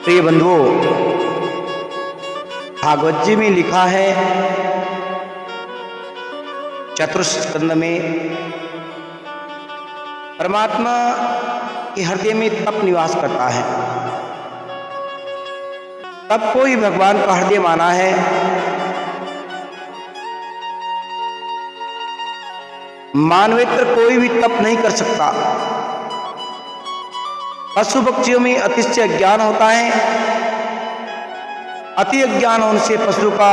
प्रिय बंधुओं, भागवत जी में लिखा है चतुर्थ स्कंद में परमात्मा के हृदय में तप निवास करता है। तप को ही भगवान का हृदय माना है। मानवेतर कोई भी तप नहीं कर सकता। पशु पक्षियों में अतिशय अज्ञान होता है। अति अज्ञान होने से पशु का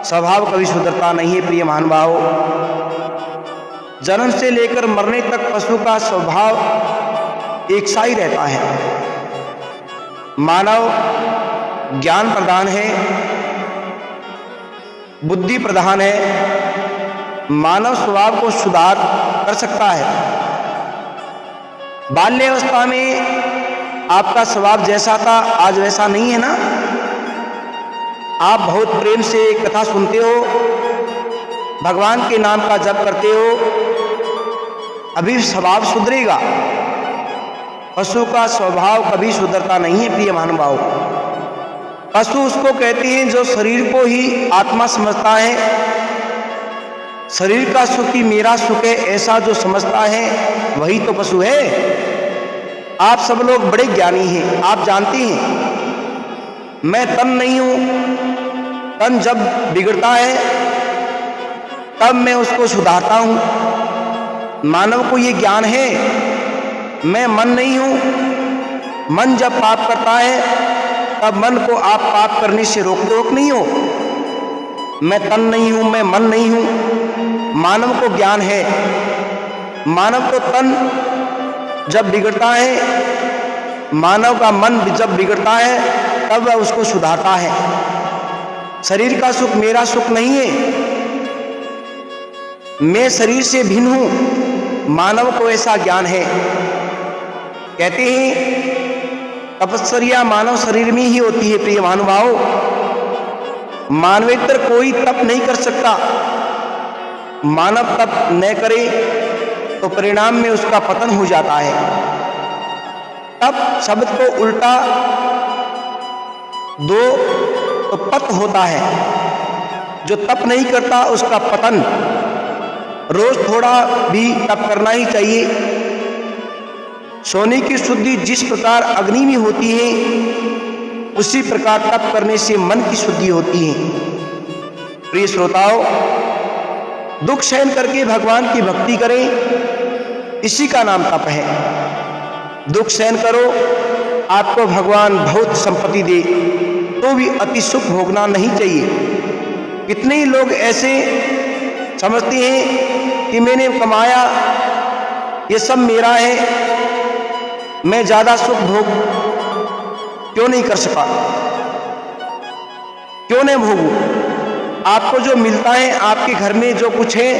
स्वभाव कभी सुधरता नहीं है। प्रिय महानुभाव, जन्म से लेकर मरने तक पशु का स्वभाव एक सा ही रहता है। मानव ज्ञान प्रधान है, बुद्धि प्रधान है। मानव स्वभाव को सुधार कर सकता है। बाल्यावस्था में आपका स्वभाव जैसा था आज वैसा नहीं है ना। आप बहुत प्रेम से कथा सुनते हो, भगवान के नाम का जप करते हो, अभी स्वभाव सुधरेगा। पशु का स्वभाव कभी सुधरता नहीं है। प्रिय महानुभाव, पशु उसको कहते हैं जो शरीर को ही आत्मा समझता है। शरीर का सुख ही मेरा सुख है, ऐसा जो समझता है वही तो पशु है। आप सब लोग बड़े ज्ञानी हैं, आप जानते हैं मैं तन नहीं हूं। तन जब बिगड़ता है तब मैं उसको सुधारता हूं। मानव को ये ज्ञान है मैं मन नहीं हूं। मन जब पाप करता है तब मन को आप पाप करने से रोक नहीं हो। मैं तन नहीं हूं, मैं मन नहीं हूं। मानव को ज्ञान है। मानव को तन जब बिगड़ता है, मानव का मन जब बिगड़ता है तब वह उसको सुधारता है। शरीर का सुख मेरा सुख नहीं है, मैं शरीर से भिन्न हूं। मानव को ऐसा ज्ञान है। कहते हैं तपस्या मानव शरीर में ही होती है। प्रिय महानुभाव, मानवेतर कोई तप नहीं कर सकता। मानव तप न करे तो परिणाम में उसका पतन हो जाता है। तप शब्द को उल्टा दो तो पत होता है। जो तप नहीं करता उसका पतन। रोज थोड़ा भी तप करना ही चाहिए। सोने की शुद्धि जिस प्रकार अग्नि में होती है उसी प्रकार तप करने से मन की शुद्धि होती है। प्रिय श्रोताओं, दुख सहन करके भगवान की भक्ति करें, इसी का नाम तप है। दुख सहन करो, आपको भगवान बहुत संपत्ति दे तो भी अति सुख भोगना नहीं चाहिए। कितने ही लोग ऐसे समझते हैं कि मैंने कमाया, ये सब मेरा है, मैं ज्यादा सुख भोग क्यों नहीं कर सका, क्यों नहीं भोगूं। आपको जो मिलता है, आपके घर में जो कुछ है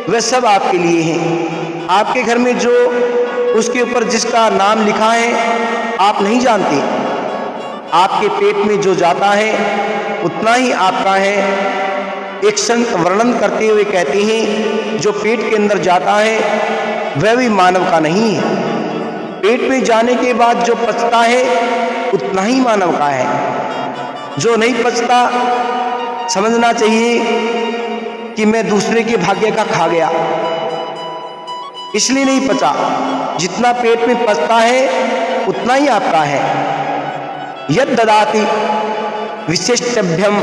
वह सब आपके लिए है। आपके घर में जो उसके ऊपर जिसका नाम लिखा है आप नहीं जानते। आपके पेट में जो जाता है उतना ही आपका है। एक संत वर्णन करते हुए कहते हैं जो पेट के अंदर जाता है वह भी मानव का नहीं है। पेट में जाने के बाद जो पचता है उतना ही मानव का है। जो नहीं पचता समझना चाहिए कि मैं दूसरे के भाग्य का खा गया, इसलिए नहीं पचा। जितना पेट में पचता है उतना ही आपका है। यद ददाति विशिष्टभ्यम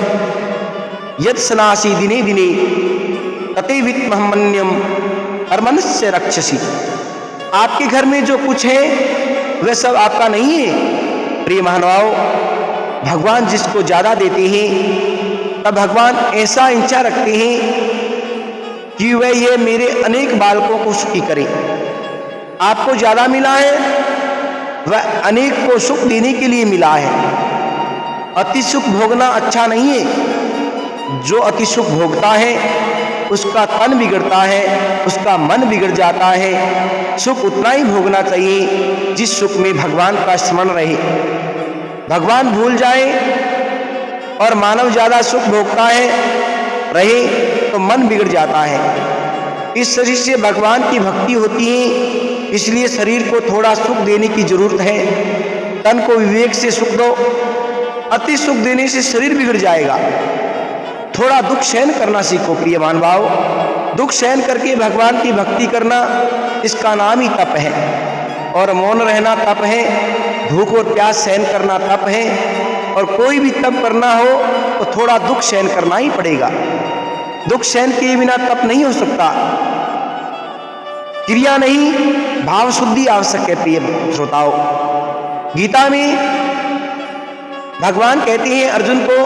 यद सनासी दिने दिने ततेवित महमन्यम परमनस्य रक्षसी। आपके घर में जो कुछ है वह सब आपका नहीं है। प्रिय महानुभाव, भगवान जिसको ज्यादा देते हैं तब भगवान ऐसा इच्छा रखते हैं कि वह ये मेरे अनेक बालकों को सुखी करे। आपको ज्यादा मिला है, वह अनेक को सुख देने के लिए मिला है। अति सुख भोगना अच्छा नहीं है। जो अति सुख भोगता है उसका तन बिगड़ता है, उसका मन बिगड़ जाता है। सुख उतना ही भोगना चाहिए जिस सुख में भगवान का स्मरण रहे। भगवान भूल जाए और मानव ज्यादा सुख भोगता है रहे तो मन बिगड़ जाता है। इस शरीर से भगवान की भक्ति होती है, इसलिए शरीर को थोड़ा सुख देने की जरूरत है। तन को विवेक से सुख दो, अति सुख देने से शरीर बिगड़ जाएगा। थोड़ा दुख सहन करना सीखो प्रिय महानुभाव। दुख सहन करके भगवान की भक्ति करना, इसका नाम ही तप है। और मौन रहना तप है, भूख और प्यास सहन करना तप है। और कोई भी तप करना हो तो थोड़ा दुख सहन करना ही पड़ेगा। दुख सहन किए बिना तप नहीं हो सकता। क्रिया नहीं, भाव शुद्धि आवश्यक है प्रिय श्रोताओ। गीता में भगवान कहते हैं अर्जुन को,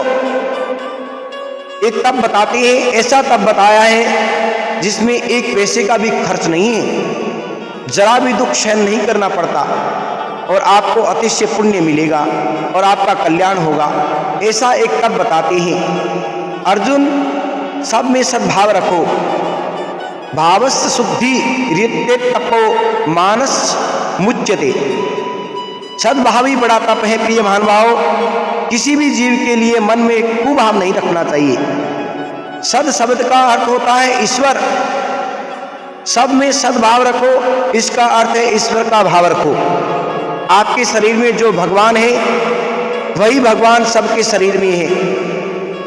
एक तप बताते हैं, ऐसा तप बताया है जिसमें एक पैसे का भी खर्च नहीं है, जरा भी दुख सहन नहीं करना पड़ता और आपको अतिशय पुण्य मिलेगा और आपका कल्याण होगा। ऐसा एक तप बताते हैं। अर्जुन, सब में सद्भाव रखो। भावस्य शुद्धि रित्ते तपो मानस मुच्यते। सद्भाव ही बड़ा तप है प्रिय महानुभाव। किसी भी जीव के लिए मन में कुभाव नहीं रखना चाहिए। सद शब्द का अर्थ होता है ईश्वर। सब में सद्भाव रखो, इसका अर्थ है ईश्वर का भाव रखो। आपके शरीर में जो भगवान है वही भगवान सबके शरीर में है।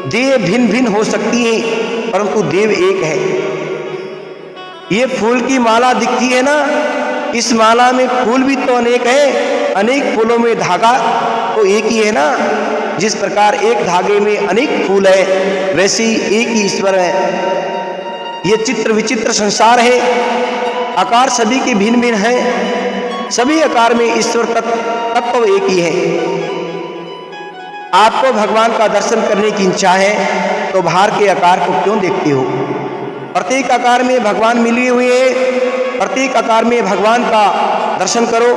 देह भिन्न भिन्न हो सकती है परंतु देव एक है। ये फूल की माला दिखती है ना, इस माला में फूल भी तो अनेक है। अनेक फूलों में धागा तो एक ही है ना। जिस प्रकार एक धागे में अनेक फूल है, वैसे ही एक ही ईश्वर है। ये चित्र विचित्र संसार है, आकार सभी के भिन्न भिन्न हैं। सभी आकार में ईश्वर तत्व एक ही है। आपको भगवान का दर्शन करने की इच्छा है तो बाहर के आकार को क्यों देखते हो? प्रत्येक आकार में भगवान मिले हुए हैं। प्रत्येक आकार में भगवान का दर्शन करो।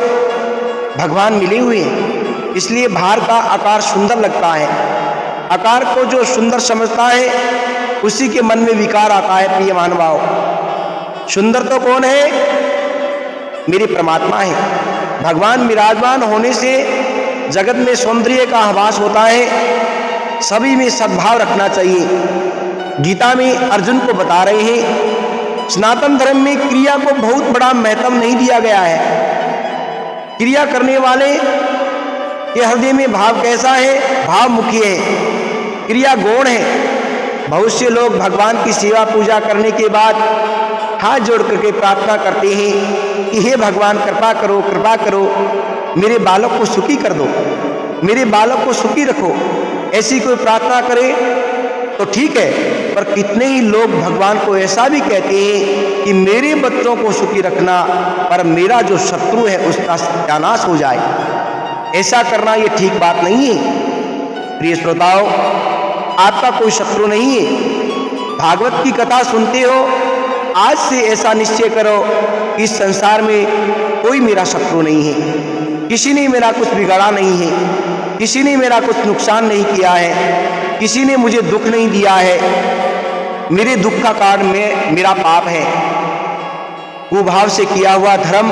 भगवान मिले हुए हैं, इसलिए बाहर का आकार सुंदर लगता है। आकार को जो सुंदर समझता है उसी के मन में विकार आता है प्रिय महानुभाव। सुंदर तो कौन है? मेरे परमात्मा है। भगवान विराजमान होने से जगत में सौंदर्य का आभास होता है। सभी में सद्भाव रखना चाहिए। गीता में अर्जुन को बता रहे हैं, सनातन धर्म में क्रिया को बहुत बड़ा महत्व नहीं दिया गया है। क्रिया करने वाले के हृदय में भाव कैसा है? भाव मुख्य है, क्रिया गौण है। बहुत से लोग भगवान की सेवा पूजा करने के बाद हाथ जोड़ करके प्रार्थना करते हैं कि हे भगवान कृपा करो, कृपा करो, मेरे बालक को सुखी कर दो, मेरे बालक को सुखी रखो। ऐसी कोई प्रार्थना करे तो ठीक है, पर कितने ही लोग भगवान को ऐसा भी कहते हैं कि मेरे बच्चों को सुखी रखना, पर मेरा जो शत्रु है उसका सत्यानाश हो जाए। ऐसा करना ये ठीक बात नहीं है। प्रिय श्रोताओं, आपका कोई शत्रु नहीं है। भागवत की कथा सुनते हो, आज से ऐसा निश्चय करो कि इस संसार में कोई मेरा शत्रु नहीं है। किसी ने मेरा कुछ बिगाड़ा नहीं है, किसी ने मेरा कुछ नुकसान नहीं किया है, किसी ने मुझे दुख नहीं दिया है। मेरे दुख का कारण मेरा पाप है। कुभाव से किया हुआ धर्म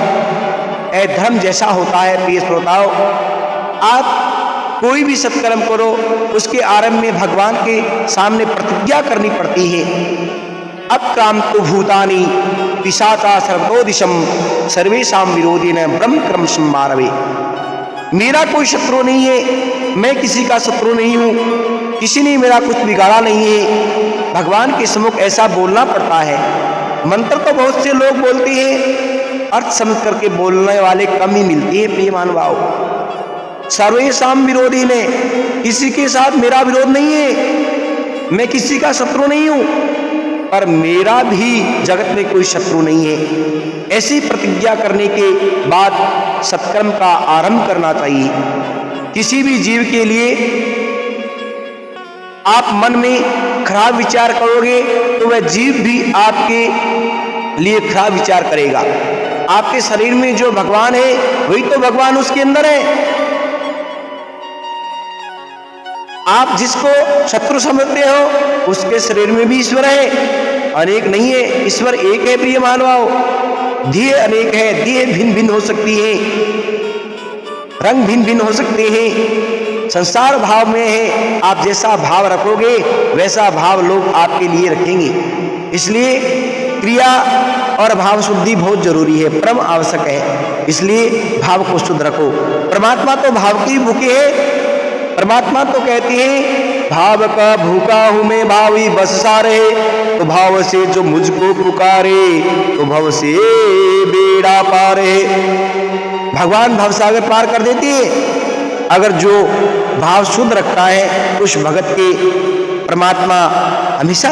अधर्म जैसा होता है। प्रिय श्रोताओ, आप कोई भी सत्कर्म करो, उसके आरंभ में भगवान के सामने प्रतिज्ञा करनी पड़ती है। अक्रांतो भूतानि पिशाचा सर्वतोदिशम सर्वेषां विरोधिन ब्रह्म क्रम संमारवे। मेरा कोई शत्रु नहीं है, मैं किसी का शत्रु नहीं हूँ, किसी ने मेरा कुछ बिगाड़ा नहीं है। भगवान के सम्मुख ऐसा बोलना पड़ता है। मंत्र तो बहुत से लोग बोलते हैं, अर्थ समझ करके बोलने वाले कम ही मिलते हैं प्रिय महानुभाव। सर्वेषां विरोधी ने, किसी के साथ मेरा विरोध नहीं है, मैं किसी का शत्रु नहीं हूँ, पर मेरा भी जगत में कोई शत्रु नहीं है। ऐसी प्रतिज्ञा करने के बाद सत्कर्म का आरंभ करना चाहिए। किसी भी जीव के लिए आप मन में खराब विचार करोगे तो वह जीव भी आपके लिए खराब विचार करेगा। आपके शरीर में जो भगवान है वही तो भगवान उसके अंदर है। आप जिसको शत्रु समझते हो उसके शरीर में भी ईश्वर है, अनेक नहीं है, ईश्वर एक है प्रिय मानव। देह अनेक है, देह भिन्न भिन्न हो सकती है, रंग भिन्न भिन्न हो सकते हैं, संसार भाव में है। आप जैसा भाव रखोगे वैसा भाव लोग आपके लिए रखेंगे। इसलिए क्रिया और भाव शुद्धि बहुत जरूरी है, परम आवश्यक है। इसलिए भाव को शुद्ध रखो। परमात्मा तो भाव की भूखी है। परमात्मा तो कहती है भाव का भूखा हूं मैं, भाव ही बस सारे, तो भाव से जो मुझको पुकारे तो भव से बेड़ा पारे। भगवान भवसागर पार कर देती है अगर जो भाव शुद्ध रखता है उस भगत के परमात्मा हमेशा